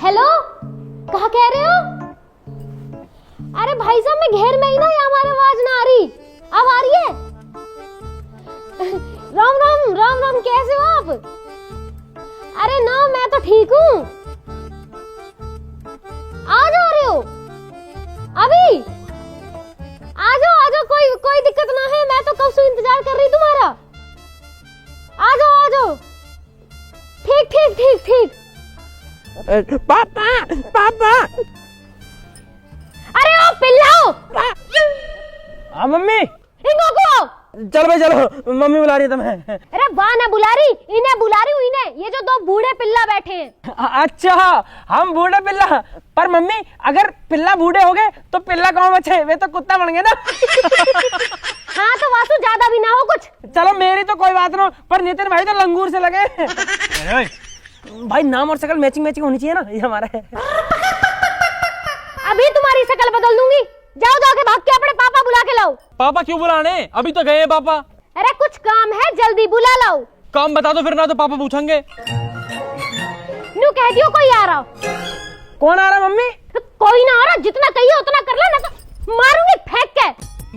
Hello, कहा कह रहे हो? अरे भाई साहब मैं घेर में ही ना, या हमारी आवाज ना आ रही? अब आ रही है? राम राम राम राम, कैसे हो आप? अरे ना, मैं तो ठीक हूँ। आ जा रहे हो अभी? आ जाओ, कोई दिक्कत ना है, मैं तो कब से इंतजार कर रही तुम्हारा। आ जाओ। ठीक। पापा अरे ओ पिल्लाओ, हाँ मम्मी, इनको को चलो भाई चलो, मम्मी बुला रही है तुम्हें। अरे वाह, ना बुला रही, इन्हें बुला रही हूँ, इन्हें। ये जो दो बूढ़े पिल्ला बैठे हैं। अच्छा, हम बूढ़े पिल्ला। पर मम्मी, अगर पिल्ला बूढ़े हो गए तो पिल्ला कौन बचे? वे तो कुत्ता बन गए ना। हाँ तो वासु, ज्यादा भी ना हो कुछ। चलो मेरी तो कोई बात ना, पर नितिन भाई तो लंगूर से लगे। भाई नाम और शक्ल मैचिंग होनी चाहिए ना, ये हमारा है। अभी तुम्हारी शक्ल बदल दूंगी। जाओ, जाके भाग के अपने पापा बुला के लाओ। पापा क्यों बुलाने? अभी तो गए पापा। अरे कुछ काम है, जल्दी बुला लाओ। काम बता दो फिर, ना तो पापा पूछेंगे। न्यू कह दियो कोई आ रहा। कौन आ रहा मम्मी? तो कोई ना आ रहा, जितना कहिए उतना कर ले, ना तो मारूंगी फेंक के।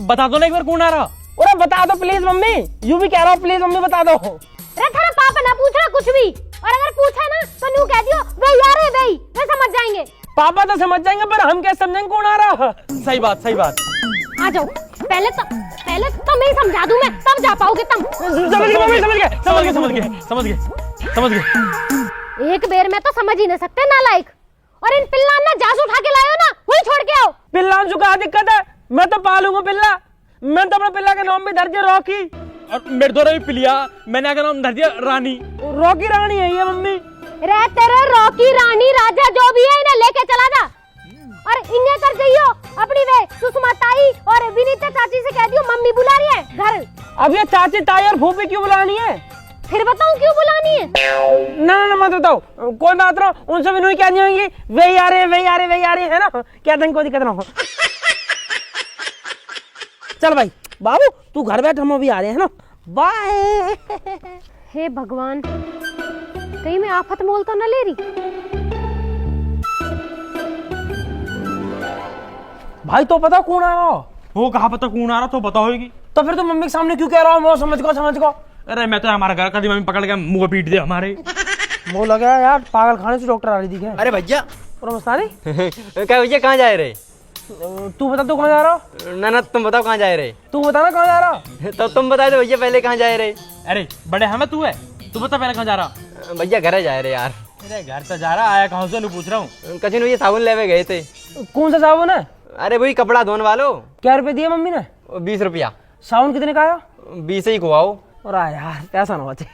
बता दो ना एक बार कौन आ रहा। अरे बता दो प्लीज मम्मी, यूं भी कह रहा हूँ, प्लीज मम्मी बता दो। अरे थारा पापा ना पूछ रहा कुछ भी, और अगर पूछा ना तो न्यू कह दियो वे यार है, वे समझ जाएंगे। पापा तो समझ जाएंगे, पर हम कैसे समझेंगे कौन आ रहा? सही बात। आ जाओ, पहले तो मैं समझा दूं, मैं तब जा पाओगे तुम। समझ गए। एक बेर में तो समझ ही नहीं सकते नालायक। और इन पिल्ला ना जास उठा के लायो ना, वही छोड़ के आओ। पिल्ला जो का दिक्कत है, मैं तो पालूंगा पिल्ला। मैं तो अपने पिल्ला का नाम भी धर दिया रॉकी। और मेरे द्वारा भी पिलिया, मैंने आगे नाम धर दिया रानी। रॉकी रानी है ये मम्मी। रे तेरे रॉकी रानी राजा जो भी है, इन्हें लेके चला जा। और इन्हें कर जाइयो अपनी वे सुषमा ताई और विनीता चाची से कह दियो मम्मी बुला रही है घर। अब ये चाची ताई और फूफी क्यों बुलानी है? फिर बताऊं क्यों बुलानी है? ना मत बताओ, कोई बात ना, उनसे भी नहीं कहनी होंगी। वे आ रहे है ना, क्या देंगे, कोई दिक्कत ना हो। चल भाई बाबू, तू घर बैठ, हम अभी आ रहे हैं ना, बाय। हे भगवान, कहीं मैं आफत मोल तो न ले रही। भाई तो पता कौन आ रहा? वो कहा पता कौन आ रहा, तो पता होगी। तो फिर तुम मम्मी के सामने क्यों कह रहा हो? समझ को। अरे मैं तो हमारा घर का मम्मी पकड़ के मुंह पीट दे हमारे। वो लगा यार, पागल खाने से डॉक्टर आ रही थी क्या? अरे भैया, क्या भैया कहाँ जा रहे? तू बता, तू कहाँ जा रहा? ना तुम बताओ कहाँ जा रहे? तू बता ना कहाँ जा रहा? तो तुम बता दो भैया, पहले कहाँ जा रहे? अरे बड़े हमें तू है, तू बता पहले कहाँ जा रहा। भैया घर जा रहे यार। अरे घर तो जा रहा, आया कहाँ से पूछ रहा हूँ। कचिन भैया साबुन लेवे गए थे। कौन सा साबुन है? अरे वही कपड़ा धोने वालो। क्या रुपए दिए मम्मी ने? 20 रुपया। साबुन कितने का आया? 20 ही को आओ। और यार पैसा ना बचे।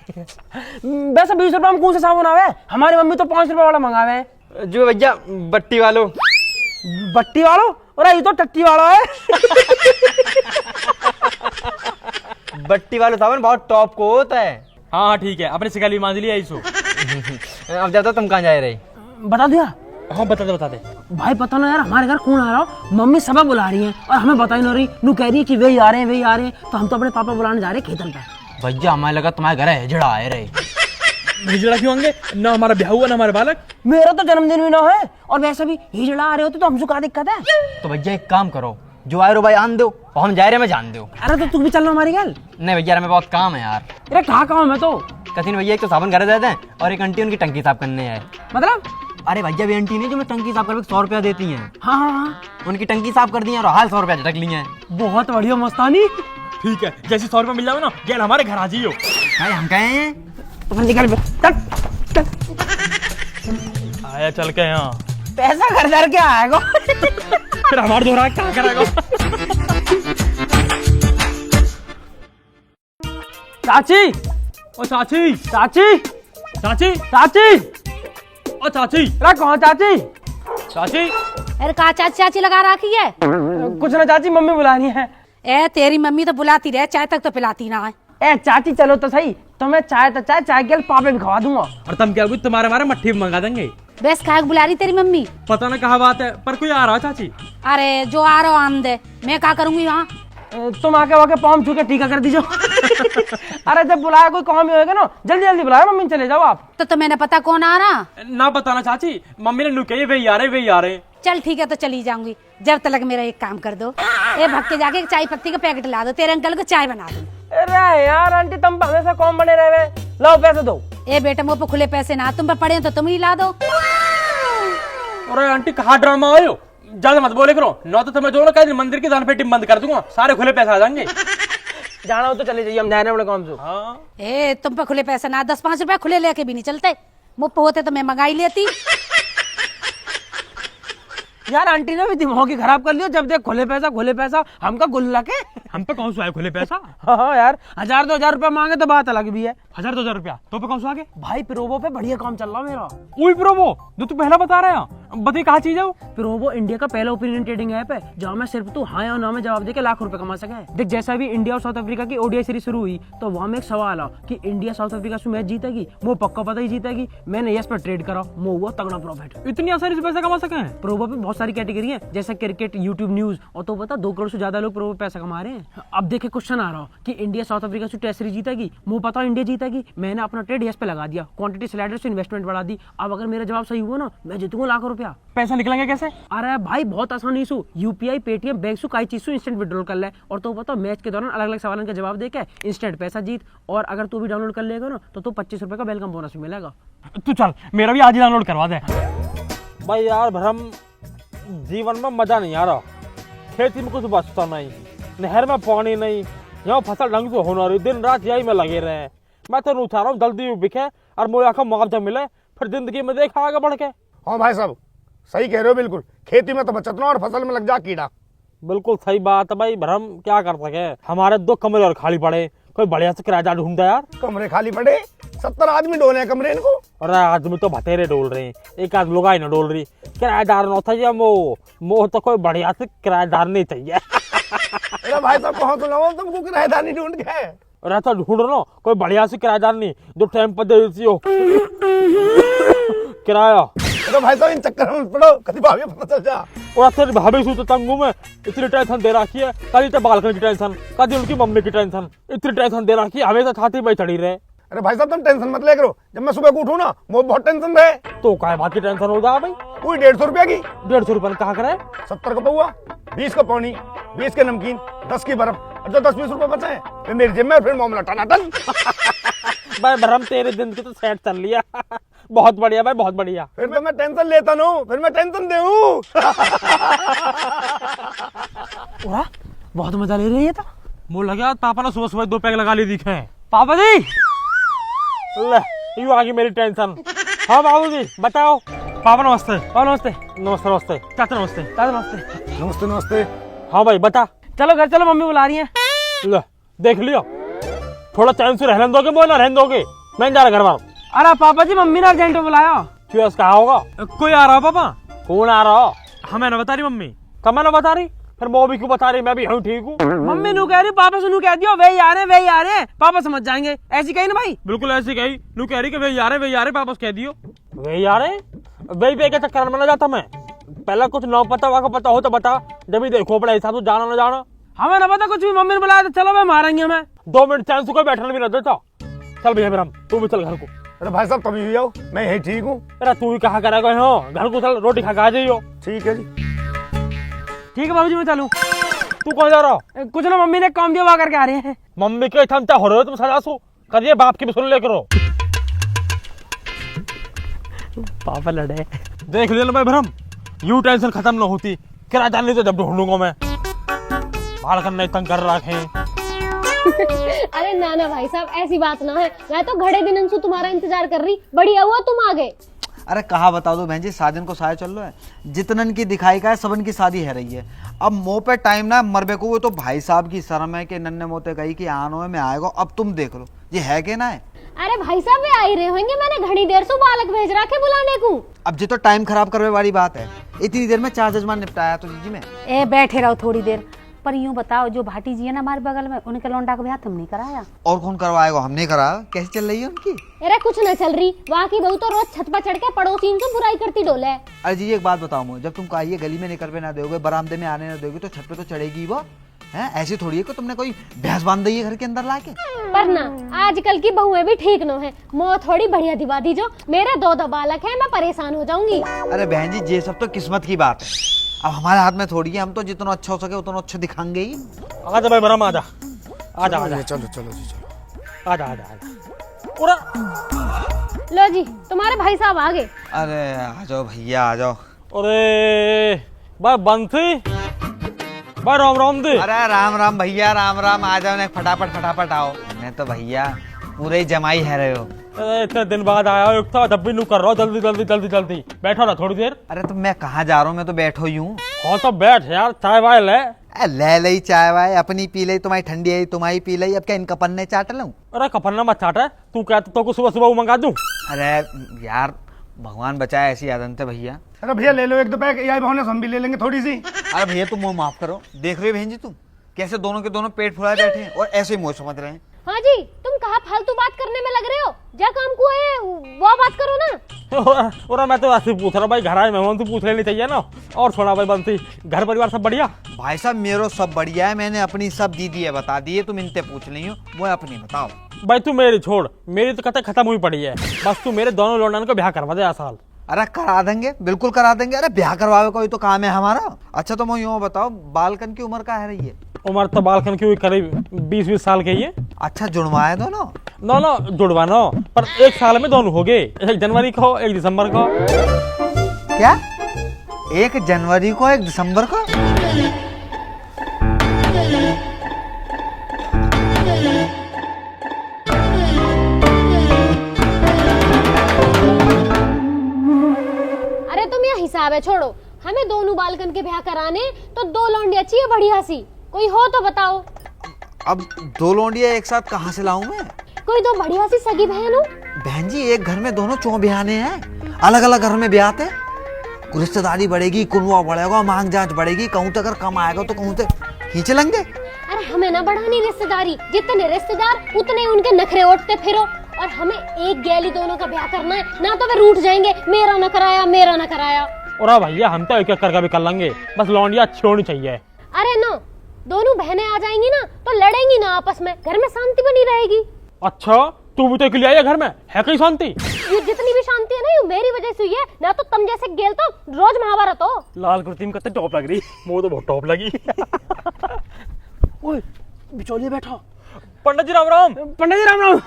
वैसे 20 रुपए में कौन सा साबुन आवे? हमारी मम्मी तो 5 रुपए वाला मंगावे। जो भैया बट्टी वालो। बट्टी वालों? और ये तो टट्टी वाला है। बट्टी वालो साबुन बहुत टॉप को होता है। हाँ ठीक है, अपने शिकाली मान लिया इसो। अब जाता तुम कहाँ जा रहे? बता दिया? हाँ बता दे। भाई पता ना यार, हमारे घर कौन आ रहा हो? मम्मी सब बुला रही है और हमें बता ही नहीं रही। नू कह रही है कि वे आ रहे हैं, तो हम तो अपने पापा बुलाने जा रहे हैं खेतन पे। भैया हमें लगा तुम्हारे घर हिजड़ा आए रहे। हिजड़ा क्यों आएंगे? ना हमारा ब्याह हुआ ना हमारे बालक। मेरा तो जन्मदिन भी ना है, और वैसे भी हिजड़ा आ रहे होते तो हमसे क्या दिक्कत है? तो भैया एक काम करो, जो आए रो भाई आन दो, और हम जा रहे मैं जान दो। अरे तो तू भी चलना हमारी गल। नहीं भैया हमें बहुत काम है यार। अरे कहाँ काम है? तो कथिन भैया एक तो साबुन घर देते हैं, और एक आंटी उनकी टंकी साफ करने है। मतलब? अरे भैया भी आंटी ने जो मैं टंकी साफ करके 100 रुपया देती हैं। हाँ, उनकी टंकी साफ कर दी है और हाल 100 रुपया झटक लिए हैं। बहुत बढ़िया मस्तानी। ठीक है, जैसे 100 रुपया मिल जाओ ना, गेल हमारे घर आ जाइयो। भाई हम कहे हैं तो निकल आया चल के यहाँ। पैसा घर घर के आएगा। फिर हमारे दोहरा क्या करेगा? चाची, ओ चाची, चाची, चाची, चाची, ओ चाची, अरे कहाँ चाची? चाची। अरे कहा चाची लगा रखी है? कुछ ना चाची, मम्मी बुलानी है। ए तेरी मम्मी तो बुलाती रहे, चाय तक तो पिलाती ना है। ए चाची चलो तो सही, तो मैं चाय के पापे भी खवा दूंगा। और तुम क्या हुई, तुम्हारे हमारे मट्ठी में मंगा देंगे। बेस खाए बुला रही तेरी मम्मी? पता ना कहा बात है, पर कोई आ रहा चाची। अरे जो आ रहा आम दे, मैं क्या करूंगी वहाँ? तुम आके वाके पाँव छू के टीका कर दीजिए। अरे जब बुलाया कोई काम ही होएगा ना, जल्दी जल्दी बुलाया मम्मी, चले जाओ आप। तो मैंने पता कौन आ रहा। ना बताना चाची, मम्मी ने नुके वे आ रहे। चल ठीक है, तो चली जाऊंगी। जब तक मेरा एक काम कर दो, ए भग के जाके चाय पत्ती का पैकेट ला दो, तेरे अंकल को चाय बना दो। अरे यार आंटी, तुम हमेशा कौन बने रहे, लाओ पैसे दो। ए बेटा, मुँह पे खुले पैसे ना, तुम पे पड़े तो तुम ही ला दो। अरे आंटी कहाँ ड्रामा आयो, ज्यादा मत बोले करो, न तो तुम्हें दोनों कह मंदिर की दान पेटी बंद कर दूंगा, सारे खुले पैसे आ जाएंगे। जाना हो तो चले जाइए, हम जा रहे हैं बड़े काम से। हाँ। ए तुम पे खुले पैसे ना, 10-5 रुपए खुले लेके भी नहीं चलते, मुँह पे होते तो मैं मंगाई लेती। यार आंटी ने भी दिमाग ही खराब कर लिया, जब देख खुले पैसा, हमका गुल्ला के। हम पे कौन सा है खुले पैसा? हाँ यार, 1000-2000 रुपया मांगे तो बात अलग भी है। 1000-2000 रुपया तो पे कौन सा आगे? भाई प्रोवो पे बढ़िया काम चल रहा मेरा। वही प्रोमो जो तू पहला बता रहा है, बताइए कहाँ चीज है वो? प्रोवो इंडिया का पहला ओपिनियन ट्रेडिंग ऐप है, जहाँ में सिर्फ तू हाँ या ना में जवाब देके लाख रुपए कमा सके। देख जैसा भी इंडिया और साउथ अफ्रीका की ओडीआई सीरीज शुरू हुई, तो वहाँ में एक सवाल आ कि इंडिया साउथ अफ्रीका से मैच जीतेगी, वो पक्का पता ही जीतेगी। मैंने यस पर ट्रेड करा, वो हुआ तगड़ा प्रॉफिट। इतनी आसानी से पैसा कमा सके हैं? प्रोवो पे बहुत सारी कैटेगरी है, जैसे क्रिकेट, यूट्यूब, न्यूज, और तो पता 2 करोड़ से ज्यादा लोग प्रोवो पे पैसा कमा रहे हैं। अब देखे क्वेश्चन आ रहा कि इंडिया साउथ अफ्रीका से टेस्ट सीरीज जीतेगी, मुझे पता इंडिया जीतेगी, मैंने अपना ट्रेड यस पे लगा दिया, क्वांटिटी स्लाइडर से इन्वेस्टमेंट बढ़ा दी। अब अगर मेरा जवाब सही हुआ ना, मैं जीतूंगा लाखों रुपया। पैसा निकलेंगे कैसे? अरे भाई बहुत आसानी से, यूपीआई, पेटीएम, बैंक से कई चीज से इंस्टेंट विड्रॉल कर ले, और तो पता मैच के दौरान अलग अलग सवालों का जवाब देके इंस्टेंट पैसा जीत। और अगर तू भी डाउनलोड कर लेगा ना, तो 25 रुपए का वेलकम बोनस भी मिलेगा। तू चल मेरा भी आज ही डाउनलोड करवा दे। भाई यार भरम, जीवन में मजा नहीं आ रहा, खेती में कुछ बचता नहीं, नहर में पानी नहीं, यहाँ फसल ढंग से होना रही, दिन रात यही में लगे रहे हैं। मैं तो नहीं चाह रहा हूँ जल्दी बिके और मुझे आखिर मुआवजा मिले, फिर जिंदगी में देखा आगे बढ़ के। हाँ भाई साहब, सही कह रहे हो बिल्कुल, खेती में तो बचत ना और फसल में लग जा कीड़ा। बिल्कुल सही बात है भाई भरम, क्या कर सके, हमारे 2 कमरे और खाली पड़े, कोई बढ़िया से किराएदार ढूंढा यार। कमरे खाली पड़े, 70 आदमी डोले हैं कमरे इनको। अरे आदमी तो बतेरे डोल रहे हैं, एक आध लोग न डोल रही, किराएदार न था मोह तो कोई बढ़िया से किराएदार नहीं चाहिए। अरे भाई साहब कहाँ तो लाओ तुमको किराएदार नहीं ढूंढ के। अरे तो ढूंढ रहा कोई बढ़िया से किराएदार नहीं, जो टाइम पर दे देती हो किराया। अरे भाई साहब इन चक्कर में पड़ो, कभी भाभी पता चल जा। और तेरी भाभी सू तो तंगू में इतनी टेंशन दे रखी है, कल तो बालकनी की टेंशन, कल उनकी मम्मी की टेंशन, इतनी टेंशन दे रखी है, हमेशा छाती में चढ़ी रहे। अरे भाई साहब तुम टेंशन मत ले करो, जब मैं सुबह को उठूं ना मुझे बहुत टेंशन रहे। तो काय बात की टेंशन हो जा भाई? कोई 150 रुपया की। 150 रुपए कहा करे? 70 का पौआ, 20 का पानी, 20 के नमकीन, 10 की बर्फ, और जो 10-20 रुपए बचे हैं फिर मेरी जेब में, फिर मामला टनाटन। भाई भरम तेरे दिन की तो सेट चल लिया। बहुत बढ़िया भाई, बहुत बढ़िया। फिर तो मैं टेंशन लेता ना, फिर मैं टेंशन देऊं। बहुत मजा ले रही है। तो मुझे लगा पापा ने सुबह सुबह 2 पैक लगा ली दिखे। पापा जी, ले यू आ गई मेरी टेंशन। हाँ बाबू जी बताओ। पापा नमस्ते। पापा नमस्ते। नमस्ते नमस्ते। चाचा नमस्ते। दादा नमस्ते। नमस्ते नमस्ते। हाँ भाई बता। चलो घर चलो, मम्मी बुला रही है। ले देख लियो, थोड़ा चैन से रहने दोगे, बोल ना रहने दोगे, मैं जा रहा घर वालों। अरे पापा जी, मम्मी ने अर्जेंट बुलाया। क्यों कहा होगा? कोई आ रहा पापा? कौन आ रहा? हमें ना बता रही मम्मी। कब ना बता रही? फिर वो भी क्यों बता रही? मैं भी हूँ ठीक हूँ। मम्मी नू कह रही, पापा से नू कह दियो वे आ रहे हैं, पापा समझ जाएंगे। ऐसी कही ना भाई? बिल्कुल ऐसी कही। नू कह रही कि वे आ रहे पापा से कह दियो। वे आ रहे वे पे के चक्कर में ना जाता मैं। पहले कुछ ना पता वाका पता हो तो बता, जब भी देखो बड़ा हिसाब से जाना ना जाना। हमें ना पता कुछ भी, मम्मी ने बुलाया तो चलो, मैं मारेंगे हमें। 2 मिनट चैन से कोई बैठने भी ना देता। चल भैया मेरा, तू भी चल घर को। अरे भाई साहब कभी भी आओ, मैं यही ठीक हूँ। अरे तू ही कहा करेगा घर को, चल रोटी खा के आ जाइयो। ठीक है जी। ठीक है बाबूजी, मैं चलूं। तू कहाँ जा रहा? कुछ ना, मम्मी ने काम दिया, वहाँ करके आ रहे हैं। मम्मी के थमता हो रहे हो तुम सदा सो करिए, बाप की भी सुन ले करो। पापा लड़े। देख ले भाई भरम, यू टेंशन खत्म ना होती, किराएदार नहीं तो जब ढूंढूंगा मैं। बाल करने तंग कर रखे। अरे ना भाई साहब, ऐसी बात ना है, मैं तो घड़े दिन से तुम्हारा इंतजार कर रही, बढ़िया हुआ तुम आ गए। अरे कहा बता दो बहन जी, शादी को साया चल रहा है, जितनन की दिखाई का है सबन की शादी है रही है। अब मुँह पे टाइम ना मरबे को, वो तो भाई साहब की शर्म है कि नन्ने मोते गई कि आनो में आएगा। अब तुम देख लो ये है कि ना है। अरे भाई साहब वे आ ही रहे होंगे, मैंने घड़ी देर से बालक भेज रखे बुलाने को। अब जी तो टाइम खराब करने वाली बात है, इतनी देर में 4 जजमान निपटाया तो जी में। ए बैठे रहो थोड़ी देर, पर यूं बताओ, जो भाटी जी है ना हमारे बगल में, उनके लौंडा का ब्याह तुम नहीं कराया? और कौन करवाएगा? हमने करा। कैसे चल रही है उनकी? अरे कुछ न चल रही, वहाँ की बहू तो रोज छत पर चढ़ के पड़ोसी से बुराई करती डोले। अरे जी एक बात बताओ मुझे, जब तुम कहिए गली में निकल पे ना दोगे, बरामदे में आने ना दोगे, तो छत पे तो चढ़ेगी वो। है ऐसी थोड़ी है कि तुमने कोई भैंस बांध दी है घर के अंदर लाके। पर ना आजकल की बहुएं भी ठीक न है, मोह थोड़ी बढ़िया दिवा दी जो। मेरे 2 बालक हैं, मैं परेशान हो जाऊंगी। अरे बहन जी ये सब तो किस्मत की बात है, अब हमारे हाथ में थोड़ी है, हम तो जितना अच्छा हो सके उतना अच्छा दिखाएंगे ही। आजा भाई ब्रह्म आजा आजा आजा चलो चलो जी चलो। आजा आजा आजा। पूरा लो जी तुम्हारे भाई साहब आ गए। अरे आ जाओ भैया आ जाओ। अरे भाई बंसी, भाई राम राम दे। अरे राम राम भैया राम राम, आ जाओ ना फटाफट फटाफट आओ। मैं तो भैया पूरे ही जमाई है रहे हो। अरे इतने दिन बाद आया हो, एक तो जब भी नू कर रहा हूँ, जल्दी जल्दी जल्दी जल्दी बैठो ना थोड़ी देर। अरे तो मैं कहाँ जा रहा हूँ, मैं तो बैठो ही हूँ। हाँ तो बैठ यार, चाय वाय ले। ले लई चाय वाय, अपनी पी लई, तुम्हारी ठंडी आई तुम्हारी पी लई, अब क्या इन कपन्ने चाट लूं। अरे कपन्ना मत चाट है तू, क्या तो को सुबह सुबह मंगा दूं। अरे यार भगवान बचाए ऐसी आदत है भैया। अरे भैया ले लो 1-2 पैक, यही बहाने से हम भी ले लेंगे थोड़ी सी। अरे भैया तुम मुझे माफ करो, देख रहे हो बहन जी तुम कैसे दोनों के दोनों पेट फुलाए बैठे हैं और ऐसे ही मुझे समझ रहे हैं। हाँ जी तुम कहाँ फालतू बात करने में लग रहे हो, जा काम को है वो बात करो ना। और मैं तो ऐसे पूछ रहा हूँ भाई, घर आए मेहमान तो पूछ लेनी चाहिए ना। और छोड़ा भाई बंसी, घर परिवार सब बढ़िया। भाई साहब मेरो सब बढ़िया है, मैंने अपनी सब दीदी है बता दी है, तुम इनते पूछ ली हो, वो अपनी बताओ। भाई तू मेरी छोड़, मेरी तो कथा खत्म हुई पड़ी है, बस तू मेरे दोनों लौंडन को ब्याह करवा दे साल। अरे करा देंगे, बिल्कुल करा देंगे। अरे ब्याह करवावे कोई तो काम है हमारा। अच्छा तो मैं यूँ बताओ बालकन की उम्र क्या है रही है? उम्र तो बालकन की हुई करीब 20-20 साल के ही है। अच्छा जुड़वाए दोनों? दोनों जुड़वाना, पर 1 साल में दोनों हो गए, 1 जनवरी को 1 दिसंबर को। क्या 1 जनवरी को 1 दिसंबर को? अरे तुम यह हिसाब है छोड़ो, हमें दोनों बालकन के ब्याह कराने तो 2 लौंडिया चाहिए बढ़िया सी, कोई हो तो बताओ। अब 2 लौंडिया एक साथ कहाँ से लाऊं मैं? कोई 2 बढ़िया सी सगी बहन हो। बहन जी एक घर में दोनों चौ ब्याहने हैं, अलग अलग घर में ब्याह थे। रिश्तेदारी बढ़ेगी, कुनवा बढ़ेगा, मांग जांच बढ़ेगी, कहूँ तो अगर कम आएगा तो कहूँ तो खींच लेंगे। अरे हमें ना बढ़ानी रिश्तेदारी, जितने रिश्तेदार उतने उनके नखरे ओटते फिरो, और हमें एक गैली दोनों का ब्याह करना है, ना तो वे रूठ जाएंगे मेरा न कराया मेरा न कराया। और भैया हम तो एक एक करके भी कर लेंगे, बस लौंडिया अच्छी होनी चाहिए। अरे नो, दोनों बहनें आ जाएंगी ना तो लड़ेंगी ना आपस में, घर में शांति बनी रहेगी। अच्छा तू भी तो अकेली आई है घर में, है कहीं शांति? ये जितनी भी शांति है ना ये मेरी वजह से हुई है, ना तो तुम जैसे गेल तो रोज महाभारत हो। लाल कुर्ती में कितने टॉप लग रही, मुझे तो बहुत टॉप लगी। ओए बिचौलिया बैठा। पंडित जी राम राम। पंडित जी राम राम।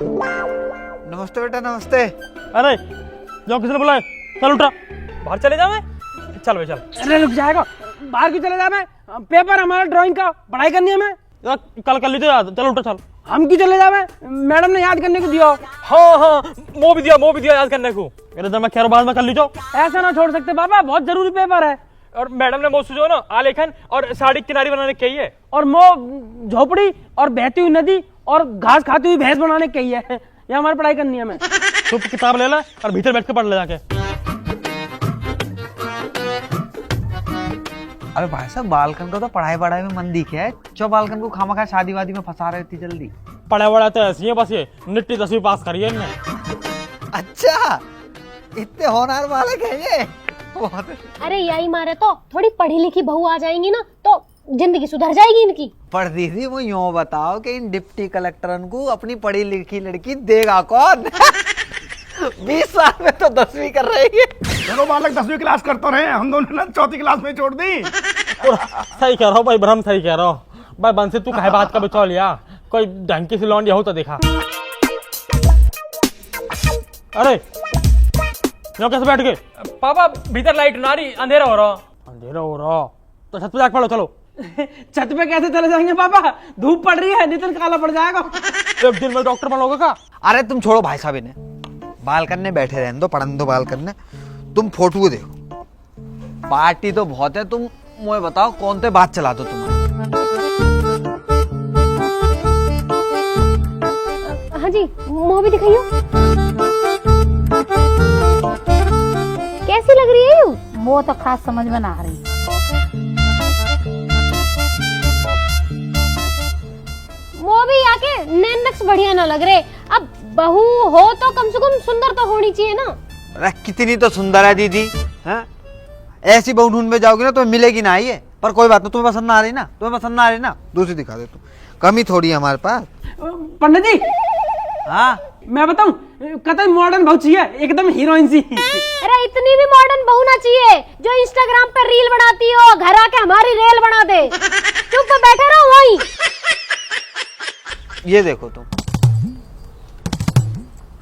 नमस्ते बेटा नमस्ते। अरे जाओ, किसने बुलाया? चल उठा, बाहर चले जा। मैं चल भाई चल। अरे रुक जाएगा, बाहर क्यों चले जा? मैं पेपर हमारा ड्राइंग का, पढ़ाई करनी है हमें। यार कल कर लीजिए याद, चल उठा चल। हम क्यों चले जावे? मैडम ने याद करने को दिया। हाँ हाँ वो भी दिया याद करने को। मेरे जब मैं खैर बाद में कर लीजिए। ऐसा ना छोड़ सकते बाबा, बहुत जरूरी पेपर है। और मैडम ने जो ना आलेखन और साड़ी किनारी बनाने की है, और झोपड़ी और बहती हुई नदी और घास खाती हुई भैंस बनाने की है। ये हमारी पढ़ाई करनी है हमें। तो किताब ले ला और भीतर बैठ के पढ़ ले जाके। अरे भाई साहब बालकन का तो पढ़ाई वढ़ाई में मन दिखे है, जो बालकन को खामा खा शादी वादी में फंसा रहे इतनी जल्दी। पढ़ा वढ़ा तो ऐसी है, बस ये निट्टी 10वीं पास करी है इनने। अच्छा इतने होनहार बालक है ये। अरे यही मारे तो थोड़ी पढ़ी लिखी बहू आ जाएंगी ना तो जिंदगी सुधर जाएगी इनकी। पर दीदी वो यूँ बताओ कि इन डिप्टी कलेक्टरन को अपनी पढ़ी लिखी लड़की देगा कौन? 20 साल में तो 10वीं कर रही है। दोनों बालक 10वीं क्लास करते रहे, हम दोनों ने 4थी क्लास में छोड़ दी। सही कह रहा हूँ भाई ब्रह्म, सही कह रहा हूँ भाई। बंसी तू कहे बात का बचा लिया, कोई ढंग की सी लौंडिया हो तो देखा। अरे यहाँ कैसे बैठ गए? पापा भीतर लाइट ना रही, अंधेरा हो रहा। अंधेरा हो रहा तो छत पे जाके पढ़ो। चलो। छत पे कैसे चले जाएंगे पापा, धूप पड़ रही है, नितिन काला पड़ जाएगा। एक दिन में डॉक्टर बनोगे का? अरे तुम छोड़ो भाई साहब, इन्हें बालकन में बैठे रहने दो, पढ़ने दो बालकन में। तुम फोटो देखो, पार्टी तो बहुत है। तुम मुझे बताओ कौन से बात चला दो तुम्हारे? हाँ जी मुँह भी दिखाइयो, कैसी लग रही है यूं? वो तो खास समझ में ना आ रही। वो भी आके नैन नक्श बढ़िया ना लग रहे। अब बहू हो तो कम से कम सुंदर तो होनी चाहिए ना। अरे कितनी तो सुंदर है दीदी, हैं? ऐसी बहू ढूंढ में जाओगी ना तो मिलेगी ना ये। पर कोई बात नहीं, तुम्हें पसंद ना आ रही ना, तुम्हें पसंद ना आ रही ना, दूसरी दिखा दे तू, कमी थोड़ी है हमारे पास। पंडित जी हाँ मैं बताऊं, कतई मॉडर्न बहुत चाहिए, एकदम हीरोइन सी। अरे इतनी भी मॉडर्न बहू ना चाहिए जो इंस्टाग्राम पर रील बनाती हो, घर आके हमारी रेल बना दे। चुप बैठे रहो वहीं। ये देखो तुम।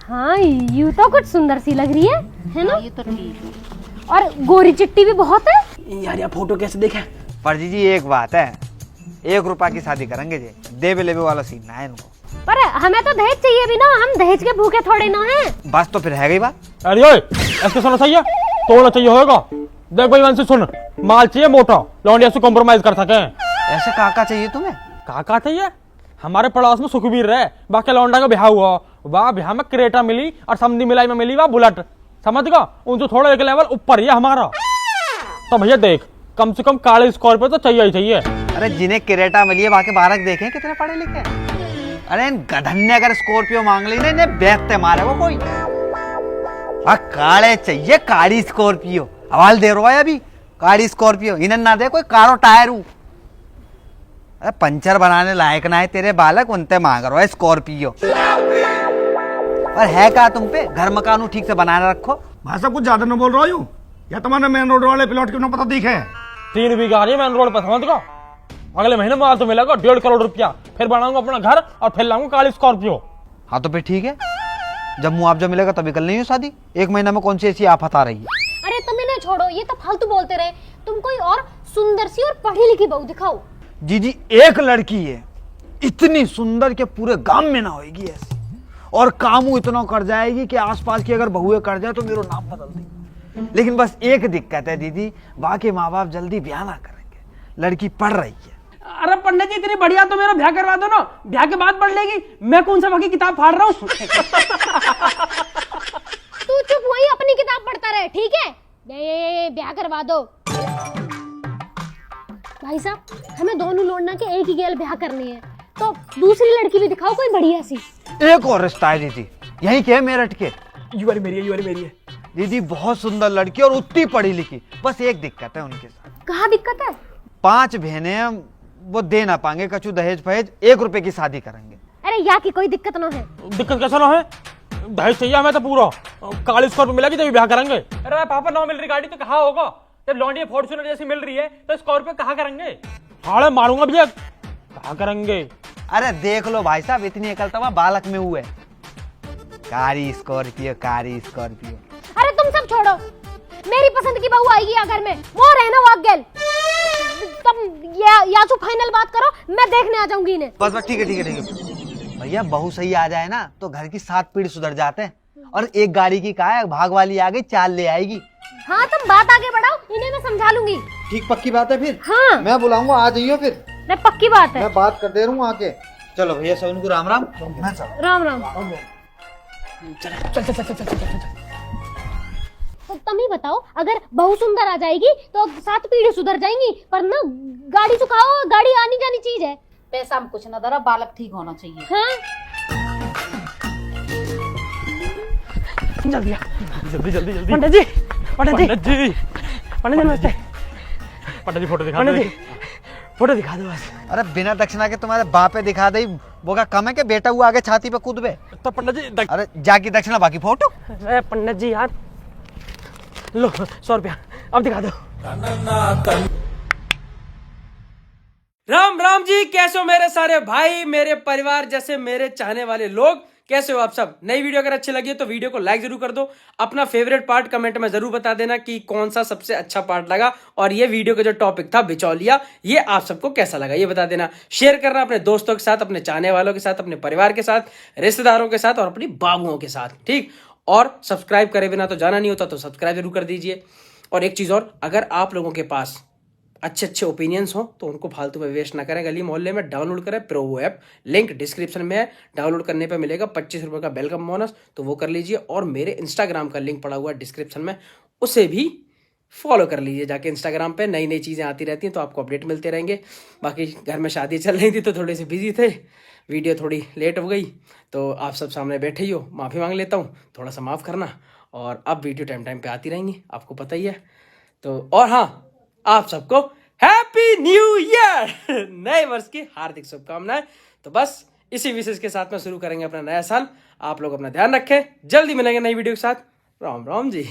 हाँ यू तो कुछ सुंदर सी लग रही है ना? ये तो ठीक है। और गोरी चिट्टी भी बहुत है। यार ये फोटो कैसे देखे? पर जी एक बात है, 1 रुपया की शादी करेंगे जी, देवे लेवे वाला सीन ना है इनको। पर हमें तो दहेज चाहिए भी ना, हम दहेज के भूखे थोड़े ना हैं। बस तो फिर है गई बात। अरे ओए, ऐसे सुनना चाहिए, तोड़ना चाहिए होगा। देख भाई वंशी सुन, माल चाहिए मोटा, लौंडिया से कॉम्प्रोमाइज कर सके। ऐसे काका चाहिए तुम्हें? काका चाहिए? हमारे पड़ोस में सुखबीर रहे, बाकी लौंडा का ब्याह हुआ, वाह ब्याह में क्रेटा मिली और समधी मिलाई में मिली वाह बुलेट, समझ गया? उनसे थोड़ा एक लेवल ऊपर ही है हमारा। तो भैया देख, कम से कम काले स्कॉर्पियो तो चाहिए ही चाहिए। अरे जिन्हें क्रेटा मिली है बाकी बालक देखे कितने पढ़े लिखे। अरे इन गधन ने अगर स्कॉर्पियो मांग ली ना, इन्हें बेचते मारे वो कोई। काले चाहिए, काली स्कॉर्पियो। हवाल दे रहा है अभी, काली स्कॉर्पियो। इन्हें ना दे कोई कारो टायर। अरे पंचर बनाने लायक ना है तेरे बालक, उनते मांग रहा है स्कॉर्पियो। और है क्या तुम पे? घर मकान ठीक से बनाने रखो। भाई साहब कुछ ज्यादा न बोल रहा हूँ, या तुम्हारे मेन रोड वाले प्लॉट क्यों ना पता दिखे? 3 बीघा है मेन रोड पर, समझ गया? अगले महीने माल तो मिलेगा 1.5 करोड़ रुपया, फिर बनाऊंगा अपना घर और फिर लाऊंगा काली स्कॉर्पियो। हाँ तो फिर ठीक है, जब मुआवजा मिलेगा तभी कर लेंगे शादी। 1 महीने में कौन सी ऐसी आफत आ रही है? अरे तुम इन्हें छोड़ो, ये तो फालतू बोलते रहे। तुम कोई और सुंदर सी और पढ़ी लिखी बहू दिखाओ। जी एक लड़की है इतनी सुंदर कि पूरे गांव में ना होगी ऐसी, और कामू इतना कर जाएगी कि आसपास की अगर बहुएं कर जाए तो मेरा नाम बदल देगी। लेकिन बस एक दिक्कत है दीदी, बाकी माँ बाप जल्दी ब्याह ना करेंगे, लड़की पढ़ रही है। अरे पंडित जी इतनी बढ़िया तो मेरा ब्याह करवा दो ना, ब्याह के बाद पढ़ लेगी। मैं कौन सा बाकी किताब फाड़ रहा हूँ? तू चुप वही अपनी किताब पढ़ता रहे, ठीक है? ये ब्याह करवा दो। भाई साहब हमें दोनों लौंडा के एक ही गेल ब्याह करनी है, तो दूसरी लड़की भी दिखाओ कोई बढ़िया सी। एक और रिश्ता है दीदी, यही के मेरठ के। यू वाली मेरी है, यू वाली मेरी है। दीदी बहुत सुंदर लड़की और उतनी पढ़ी लिखी, बस एक दिक्कत है उनके साथ। कहाँ दिक्कत है? 5 बहनें, वो दे ना पाएंगे कछु दहेज फहेज, 1 रुपए की शादी करेंगे। अरे यहाँ की कोई दिक्कत ना है। दिक्कत कैसा ना है? दहेज चाहिए हमें तो पूरा, काली स्कॉर्पियो मिलेगी तभी ब्याह करेंगे। अरे पापा 9 मिल रही गाड़ी तो कहाँ होगा? जब लौंडिया फॉर्च्यूनर जैसी मिल रही है तो स्कॉर्पियो कहाँ करेंगे? हाड़े मारूंगा भैया, कहाँ करेंगे? अरे देख लो भाई साहब, इतनी अकल तो बालक में हुए। कारी स्कॉर्पियो, कारी स्कॉर्पियो। अरे तुम सब छोड़ो, मेरी पसंद की बहू आएगी अगर में वो रहना वाक गेल। तुम या तो फाइनल बात करो, मैं देखने आ जाऊंगी इन्हें। बस ठीक है ठीक है ठीक है भैया, बहू सही आ जाए ना तो घर की 7 पीढ़ी सुधर जाते हैं। और एक गाड़ी की का है, भाग वाली आ गई, 4 ले आएगी। हाँ तुम बात आगे बढ़ाओ, इन्हें मैं समझा लूंगी। ठीक पक्की बात है फिर? हाँ मैं बुलाऊंगा, आ जाइयो फिर। नहीं पक्की बात है। मैं बात कर दे रहा हूँ आके। चलो भैया सब को राम राम। मैं चल। राम राम। तो तुम ही बताओ, अगर बहू सुंदर आ जाएगी तो 7 पीढ़ी सुधर जाएंगी, पर ना गाड़ी चुकाओ, गाड़ी आनी जानी चीज है। पैसा में कुछ ना दरा, बालक ठीक होना चाहिए। हाँ जल्दी आ। जल्दी जल्दी जल्दी। पंडित जी, पंडित जी, पंडित जी, पंडित जी नमस्ते। पंडित जी फोटो दिखा पंडित दो। जी फोटो दिखा दो बस। अरे बिना दक्षिणा के तुम्हारे बापे दिखा दे, वो का कम है कि बेटा हुआ आगे छाती पे कूद बे। तो पंडित जी अरे जाकी दक्षिणा बाकी फोटो। अरे पंडित जी यार, लो 100 रुपया अब दिखा दो। राम राम जी, कैसे हो मेरे सारे भाई, मेरे परिवार जैसे मेरे चाहने वाले लोग, कैसे हो आप सब? नई वीडियो अगर अच्छी लगी है तो वीडियो को लाइक जरूर कर दो। अपना फेवरेट पार्ट कमेंट में जरूर बता देना कि कौन सा सबसे अच्छा पार्ट लगा, और ये वीडियो का जो टॉपिक था बिचौलिया, ये आप सबको कैसा लगा ये बता देना। शेयर करना अपने दोस्तों के साथ, अपने चाहने वालों के साथ, अपने परिवार के साथ, रिश्तेदारों के साथ और अपनी बाबुओं के साथ, ठीक? और सब्सक्राइब करे बिना तो जाना नहीं होता, तो सब्सक्राइब जरूर कर दीजिए। और एक चीज और, अगर आप लोगों के पास अच्छे अच्छे ओपिनियंस हो तो उनको फालतू में वेस्ट ना करें, गली मोहल्ले में डाउनलोड करें प्रोवो ऐप, लिंक डिस्क्रिप्शन में है। डाउनलोड करने पे मिलेगा 25 रुपए का वेलकम बोनस, तो वो कर लीजिए। और मेरे इंस्टाग्राम का लिंक पड़ा हुआ है डिस्क्रिप्शन में, उसे भी फॉलो कर लीजिए जाके। इंस्टाग्राम पे नई नई चीज़ें आती रहती हैं तो आपको अपडेट मिलते रहेंगे। बाकी घर में शादी चल रही थी तो थोड़े से बिजी थे, वीडियो थोड़ी लेट हो गई, तो आप सब सामने बैठे ही हो, माफ़ी मांग लेता हूँ, थोड़ा सा माफ़ करना। और अब वीडियो टाइम टाइम पे आती रहेंगी, आपको पता ही है। तो और हाँ, आप सबको हैप्पी हैप्पी न्यू ईयर। नए वर्ष की हार्दिक शुभकामनाएं। तो बस इसी विशेष के साथ में शुरू करेंगे अपना नया साल। आप लोग अपना ध्यान रखें, जल्दी मिलेंगे नई वीडियो के साथ। राम राम जी।